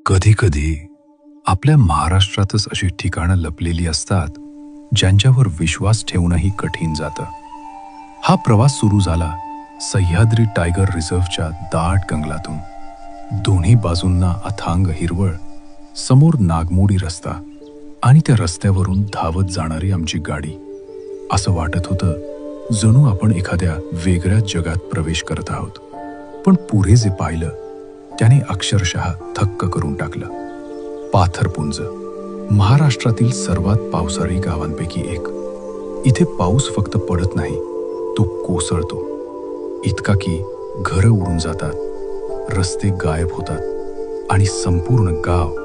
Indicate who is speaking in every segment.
Speaker 1: कधी-कधी आपल्या महाराष्ट्रातच अशी ठिकाणं लपलेली असतात, ज्यांच्यावर विश्वास ठेवणंही कठीण जातं. हा प्रवास सुरू झाला सह्याद्री टायगर रिझर्व्हच्या दाट जंगलातून. दोन्ही बाजूंना अथांग हिरवळ, समोर नागमोडी रस्ता आणि त्या रस्त्यावरून धावत जाणारी आमची गाडी. असं वाटत होतं जणू आपण एखाद्या वेगळ्या जगात प्रवेश करत आहोत. पण पुढे जे पाहिलं त्याने अक्षरशः थक्क करून टाकलं. पाथरपुंज, महाराष्ट्रातील सर्वात पावसाळी गावांपैकी एक. इथे पाऊस फक्त पडत नाही, तो कोसळतो. इतका की घरं उडून जातात, रस्ते गायब होतात आणि संपूर्ण गाव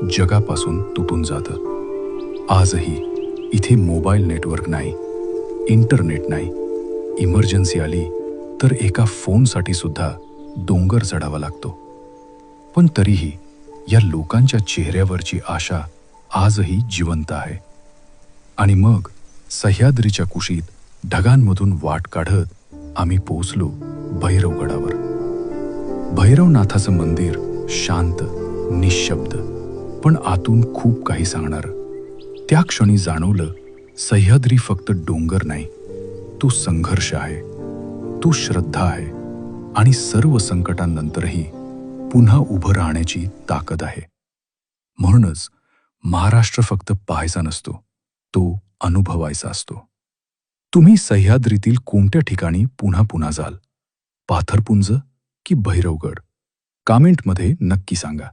Speaker 1: जगापासून तुटून जातं. आजही इथे मोबाईल नेटवर्क नाही, इंटरनेट नाही. इमर्जन्सी आली तर एका फोनसाठी सुद्धा डोंगर चढावा लागतो. पण तरीही या लोकांच्या चेहऱ्यावरची आशा आजही जिवंत आहे. आणि मग सह्याद्रीच्या कुशीत ढगांमधून वाट काढत आम्ही पोचलो भैरवगडावर. भैरवनाथाचं मंदिर शांत, निशब्द, पण आतून खूप काही सांगणार. त्या क्षणी जाणवलं सह्याद्री फक्त डोंगर नाही, तो संघर्ष आहे, तो श्रद्धा आहे आणि सर्व संकटांनंतरही पुन्हा उभं राहण्याची ताकद आहे. म्हणूनच महाराष्ट्र फक्त पाहायचा नसतो, तो अनुभवायचा असतो. तुम्ही सह्याद्रीतील कोणत्या ठिकाणी पुन्हा पुन्हा जाल? पाथरपुंज की भैरवगड? कमेंटमध्ये नक्की सांगा.